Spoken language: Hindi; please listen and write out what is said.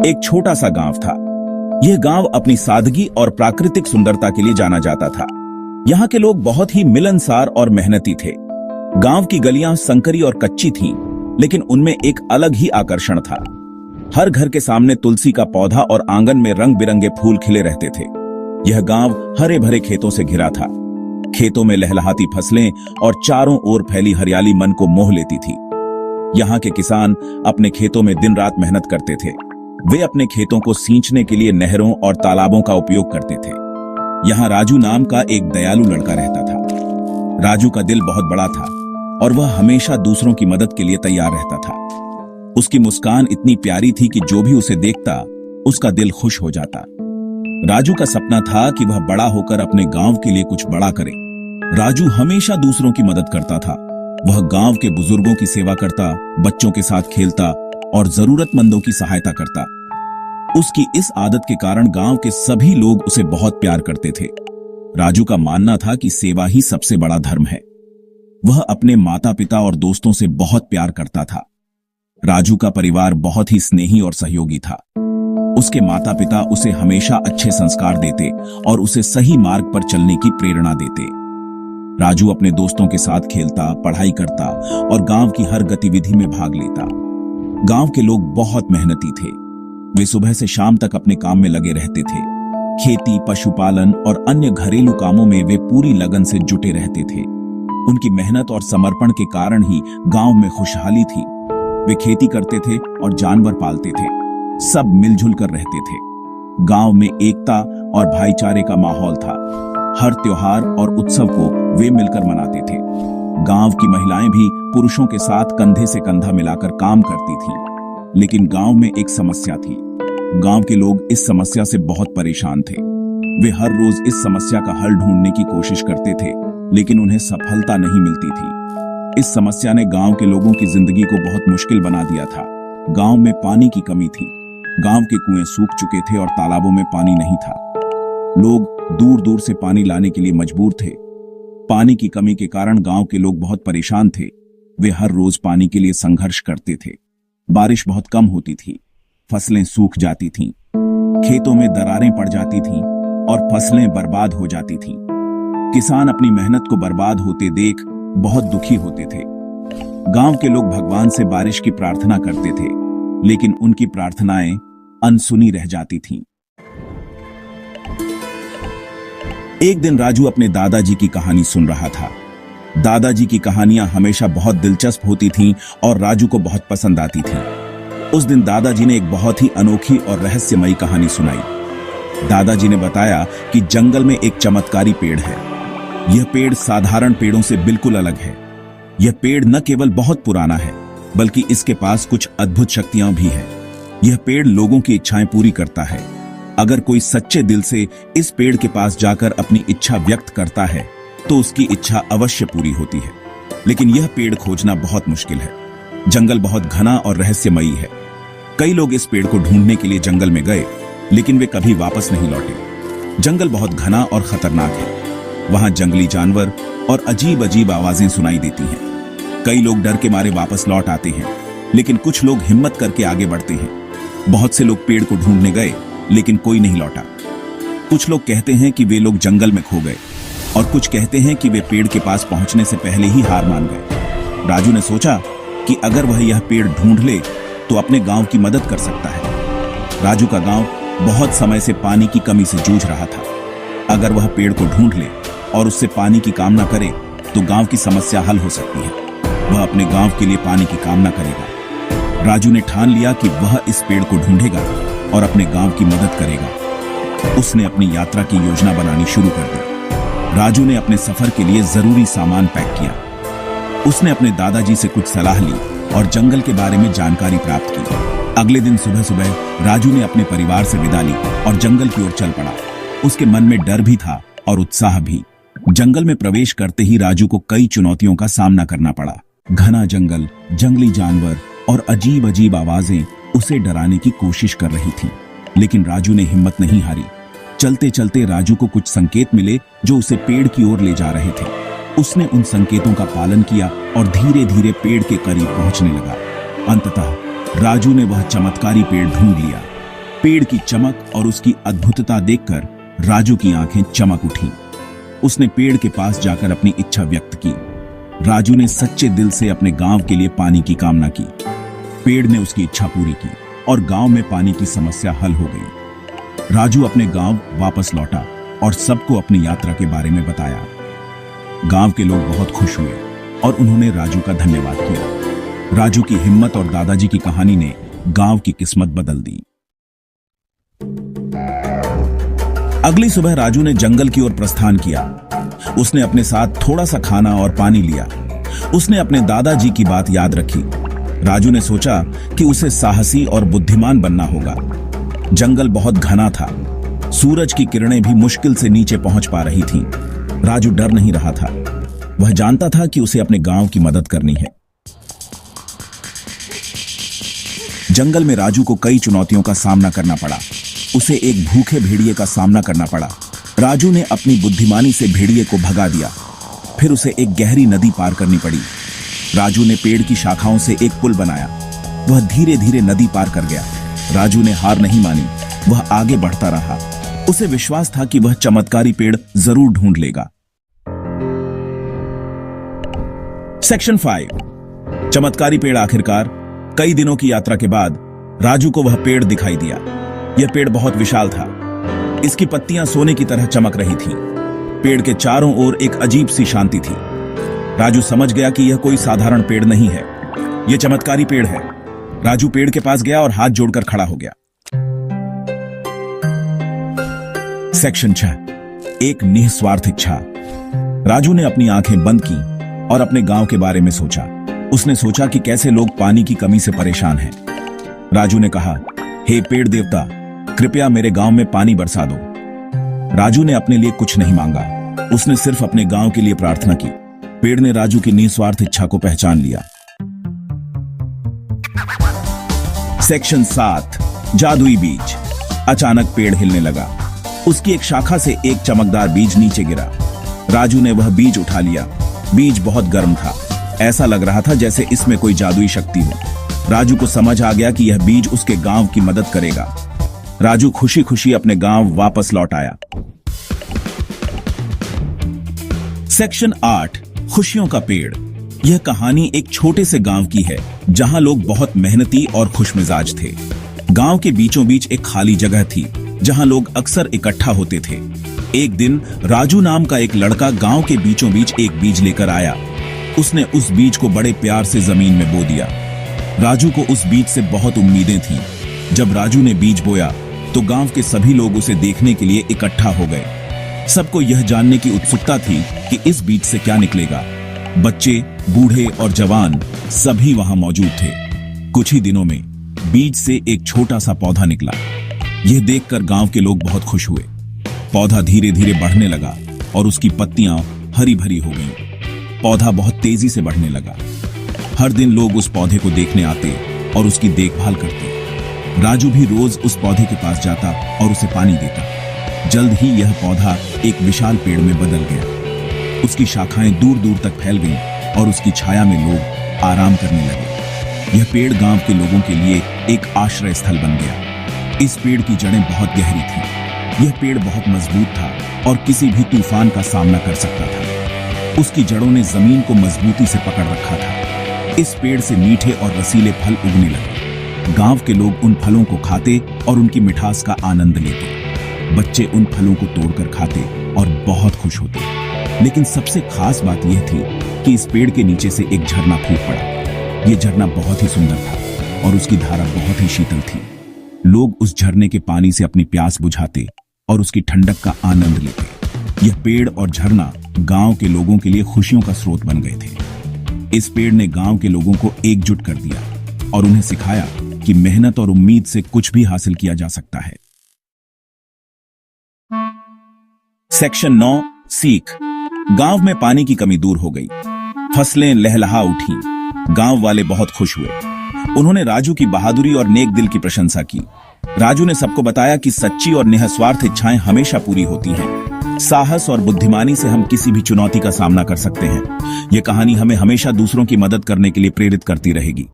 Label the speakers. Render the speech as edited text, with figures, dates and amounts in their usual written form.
Speaker 1: एक छोटा सा गांव था। यह गांव अपनी सादगी और प्राकृतिक सुंदरता के लिए जाना जाता था। यहाँ के लोग बहुत ही मिलनसार और मेहनती थे। गांव की गलियां संकरी और कच्ची थीं, लेकिन उनमें एक अलग ही आकर्षण था। हर घर के सामने तुलसी का पौधा और आंगन में रंग बिरंगे फूल खिले रहते थे। यह गांव हरे भरे खेतों से घिरा था। खेतों में लहलहाती फसलें और चारों ओर फैली हरियाली मन को मोह लेती थी। यहाँ के किसान अपने खेतों में दिन रात मेहनत करते थे। वे अपने खेतों को सींचने के लिए नहरों और तालाबों का उपयोग करते थे। यहाँ राजू नाम का एक दयालु लड़का रहता था। राजू का दिल बहुत बड़ा था और वह हमेशा दूसरों की मदद के लिए तैयार रहता था। उसकी मुस्कान इतनी प्यारी थी कि जो भी उसे देखता उसका दिल खुश हो जाता। राजू का सपना था कि वह बड़ा होकर अपने गांव के लिए कुछ बड़ा करे। राजू हमेशा दूसरों की मदद करता था। वह गांव के बुजुर्गों की सेवा करता, बच्चों के साथ खेलता और जरूरतमंदों की सहायता करता। उसकी इस आदत के कारण गांव के सभी लोग उसे बहुत प्यार करते थे। राजू का मानना था कि सेवा ही सबसे बड़ा धर्म है। वह अपने माता पिता और दोस्तों से बहुत प्यार करता था। राजू का परिवार बहुत ही स्नेही और सहयोगी था। उसके माता पिता उसे हमेशा अच्छे संस्कार देते और उसे सही मार्ग पर चलने की प्रेरणा देते। राजू अपने दोस्तों के साथ खेलता, पढ़ाई करता और गांव की हर गतिविधि में भाग लेता। गांव के लोग बहुत मेहनती थे। वे सुबह से शाम तक अपने काम में लगे रहते थे। खेती, पशुपालन और अन्य घरेलू कामों में वे पूरी लगन से जुटे रहते थे। उनकी मेहनत और समर्पण के कारण ही गांव में खुशहाली थी। वे खेती करते थे और जानवर पालते थे। सब मिलजुल कर रहते थे। गांव में एकता और भाईचारे का माहौल था। हर त्योहार और उत्सव को वे मिलकर मनाते थे। गांव की महिलाएं भी पुरुषों के साथ कंधे से कंधा मिलाकर काम करती थीं। लेकिन गांव में एक समस्या थी। गांव के लोग इस समस्या से बहुत परेशान थे। वे हर रोज इस समस्या का हल ढूंढने की कोशिश करते थे, लेकिन उन्हें सफलता नहीं मिलती थी। इस समस्या ने गांव के लोगों की जिंदगी को बहुत मुश्किल बना दिया था। गांव में पानी की कमी थी। गांव के कुएं सूख चुके थे और तालाबों में पानी नहीं था। लोग दूर दूर से पानी लाने के लिए मजबूर थे। पानी की कमी के कारण गांव के लोग बहुत परेशान थे। वे हर रोज पानी के लिए संघर्ष करते थे। बारिश बहुत कम होती थी। फसलें सूख जाती थीं। खेतों में दरारें पड़ जाती थीं और फसलें बर्बाद हो जाती थीं। किसान अपनी मेहनत को बर्बाद होते देख बहुत दुखी होते थे। गांव के लोग भगवान से बारिश की प्रार्थना करते थे, लेकिन उनकी प्रार्थनाएं अनसुनी रह जाती थीं। एक दिन राजू अपने दादाजी की कहानी सुन रहा था। दादाजी की कहानियां हमेशा बहुत दिलचस्प होती थीं और राजू को बहुत पसंद आती थीं। उस दिन दादाजी ने एक बहुत ही अनोखी और रहस्यमयी कहानी सुनाई। दादाजी ने बताया कि जंगल में एक चमत्कारी पेड़ है। यह पेड़ साधारण पेड़ों से बिल्कुल अलग है। यह पेड़ न केवल बहुत पुराना है, बल्कि इसके पास कुछ अद्भुत शक्तियां भी हैं। यह पेड़ लोगों की इच्छाएं पूरी करता है। अगर कोई सच्चे दिल से इस पेड़ के पास जाकर अपनी इच्छा व्यक्त करता है, तो उसकी इच्छा अवश्य पूरी होती है। लेकिन यह पेड़ खोजना बहुत मुश्किल है। जंगल बहुत घना और रहस्यमयी है। कई लोग इस पेड़ को ढूंढने के लिए जंगल में गए, लेकिन वे कभी वापस नहीं लौटे। जंगल बहुत घना और खतरनाक है। वहां जंगली जानवर और अजीब अजीब आवाजें सुनाई देती हैं। कई लोग डर के मारे वापस लौट आते हैं, लेकिन कुछ लोग हिम्मत करके आगे बढ़ते हैं। बहुत से लोग पेड़ को ढूंढने गए, लेकिन कोई नहीं लौटा। कुछ लोग कहते हैं कि वे लोग जंगल में खो गए और कुछ कहते हैं कि वे पेड़ के पास पहुंचने से पहले ही हार मान गए। राजू ने सोचा कि अगर वह यह पेड़ ढूंढ ले तो अपने गांव की मदद कर सकता है। राजू का गांव बहुत समय से पानी की कमी से जूझ रहा था। अगर वह पेड़ को ढूंढ ले और उससे पानी की कामना करे तो गांव की समस्या हल हो सकती है। वह अपने गांव के लिए पानी की कामना करेगा। राजू ने ठान लिया कि वह इस पेड़ को ढूंढेगा और अपने गांव की मदद करेगा। उसने अपनी यात्रा की योजना बनानी शुरू कर दी। राजू ने अपने सफर के लिए जरूरी सामान पैक किया। उसने अपने दादाजी से कुछ सलाह ली और जंगल के बारे में जानकारी प्राप्त की। अगले दिन सुबह सुबह राजू ने अपने परिवार से विदा ली और जंगल की ओर चल पड़ा। उसके मन में डर भी था और उत्साह भी। जंगल में प्रवेश करते ही राजू को कई चुनौतियों का सामना करना पड़ा। घना जंगल, जंगली जानवर और अजीब अजीब आवाजें उसे डराने की कोशिश कर रही थी, लेकिन राजू ने हिम्मत नहीं हारी। चलते चलते राजू को कुछ संकेत मिले जो उसे पेड़ की ओर ले जा रहे थे। उसने उन संकेतों का पालन किया और धीरे धीरे पेड़ के करीब पहुंचने लगा। अंततः राजू ने वह चमत्कारी पेड़ ढूंढ लिया। पेड़ की चमक और उसकी अद्भुतता देखकर राजू की आंखें चमक उठी। उसने पेड़ के पास जाकर अपनी इच्छा व्यक्त की। राजू ने सच्चे दिल से अपने गांव के लिए पानी की कामना की। पेड़ ने उसकी इच्छा पूरी की और गांव में पानी की समस्या हल हो गई। राजू अपने गांव वापस लौटा और सबको अपनी यात्रा के बारे में बताया। गांव के लोग बहुत खुश हुए और उन्होंने राजू का धन्यवाद किया। राजू की हिम्मत और दादाजी की कहानी ने गांव की किस्मत बदल दी। अगली सुबह राजू ने जंगल की ओर प्रस्थान किया। उसने अपने साथ थोड़ा सा खाना और पानी लिया। उसने अपने दादाजी की बात याद रखी। राजू ने सोचा कि उसे साहसी और बुद्धिमान बनना होगा। जंगल बहुत घना था। सूरज की किरणें भी मुश्किल से नीचे पहुंच पा रही थीं। राजू डर नहीं रहा था। वह जानता था कि उसे अपने गांव की मदद करनी है। जंगल में राजू को कई चुनौतियों का सामना करना पड़ा। उसे एक भूखे भेड़िए का सामना करना पड़ा। राजू ने अपनी बुद्धिमानी से भेड़िए को भगा दिया। फिर उसे एक गहरी नदी पार करनी पड़ी। राजू ने पेड़ की शाखाओं से एक पुल बनाया। वह धीरे धीरे नदी पार कर गया। राजू ने हार नहीं मानी। वह आगे बढ़ता रहा। उसे विश्वास था कि वह चमत्कारी पेड़ जरूर ढूंढ लेगा। सेक्शन 5। चमत्कारी पेड़। आखिरकार कई दिनों की यात्रा के बाद राजू को वह पेड़ दिखाई दिया। यह पेड़ बहुत विशाल था। इसकी पत्तियां सोने की तरह चमक रही थीं। पेड़ के चारों ओर एक अजीब सी शांति थी। राजू समझ गया कि यह कोई साधारण पेड़ नहीं है। यह चमत्कारी पेड़ है। राजू पेड़ के पास गया और हाथ जोड़कर खड़ा हो गया। सेक्शन 6। एक निस्वार्थ इच्छा। राजू ने अपनी आंखें बंद की और अपने गांव के बारे में सोचा। उसने सोचा कि कैसे लोग पानी की कमी से परेशान हैं। राजू ने कहा, हे पेड़ देवता, कृपया मेरे गांव में पानी बरसा दो। राजू ने अपने लिए कुछ नहीं मांगा। उसने सिर्फ अपने गांव के लिए प्रार्थना की। पेड़ ने राजू की निस्वार्थ इच्छा को पहचान लिया। सेक्शन 7। जादुई बीज। अचानक पेड़ हिलने लगा। उसकी एक शाखा से एक चमकदार बीज नीचे गिरा। राजू ने वह बीज उठा लिया। बीज बहुत गर्म था। ऐसा लग रहा था जैसे इसमें कोई जादुई शक्ति हो। राजू को समझ आ गया कि यह बीज उसके गांव की मदद करेगा। राजू खुशी खुशी अपने गांव वापस लौट आया। सेक्शन 8। खुशियों का पेड़। यह कहानी एक छोटे से गांव की है जहां लोग बहुत मेहनती और खुशमिजाज थे। गांव के बीचों बीच एक खाली जगह थी जहां लोग अक्सर इकट्ठा होते थे। एक दिन राजू नाम का एक लड़का गांव के बीचों बीच एक बीज लेकर आया। उसने उस बीज को बड़े प्यार से जमीन में बो दिया। राजू को उस बीज से बहुत उम्मीदें थीं। जब राजू ने बीज बोया तो गांव के सभी लोग उसे देखने के लिए इकट्ठा हो गए। सबको यह जानने की उत्सुकता थी कि इस बीज से क्या निकलेगा। बच्चे, बूढ़े और जवान सभी वहां मौजूद थे। कुछ ही दिनों में बीज से एक छोटा सा पौधा निकला। यह देखकर गांव के लोग बहुत खुश हुए। पौधा धीरे धीरे बढ़ने लगा और उसकी पत्तियां हरी भरी हो गईं। पौधा बहुत तेजी से बढ़ने लगा। हर दिन लोग उस पौधे को देखने आते और उसकी देखभाल करते। राजू भी रोज उस पौधे के पास जाता और उसे पानी देता। जल्द ही यह पौधा एक विशाल पेड़ में बदल गया। उसकी शाखाएं दूर दूर तक फैल गईं और उसकी छाया में लोग आराम करने लगे। यह पेड़ गांव के लोगों के लिए एक आश्रय स्थल बन गया। इस पेड़ की जड़ें बहुत गहरी थीं। यह पेड़ बहुत मजबूत था और किसी भी तूफान का सामना कर सकता था। उसकी जड़ों ने जमीन को मजबूती से पकड़ रखा था। इस पेड़ से मीठे और रसीले फल उगने लगे। गांव के लोग उन फलों को खाते और उनकी मिठास का आनंद लेते। बच्चे उन फलों को तोड़कर खाते और बहुत खुश होते। लेकिन सबसे खास बात यह थी कि इस पेड़ के नीचे से एक झरना फूट पड़ा। यह झरना बहुत ही सुंदर था और उसकी धारा बहुत ही शीतल थी। लोग उस झरने के पानी से अपनी प्यास बुझाते और उसकी ठंडक का आनंद लेते। यह पेड़ और झरना गांव के लोगों के लिए खुशियों का स्रोत बन गए थे। इस पेड़ ने गांव के लोगों को एकजुट कर दिया और उन्हें सिखाया कि मेहनत और उम्मीद से कुछ भी हासिल किया जा सकता है। सेक्शन 9। सीख। गांव में पानी की कमी दूर हो गई। फसलें लहलहा उठी। गांव वाले बहुत खुश हुए। उन्होंने राजू की बहादुरी और नेक दिल की प्रशंसा की। राजू ने सबको बताया कि सच्ची और निस्वार्थ इच्छाएं हमेशा पूरी होती हैं। साहस और बुद्धिमानी से हम किसी भी चुनौती का सामना कर सकते हैं। यह कहानी हमें हमेशा दूसरों की मदद करने के लिए प्रेरित करती रहेगी।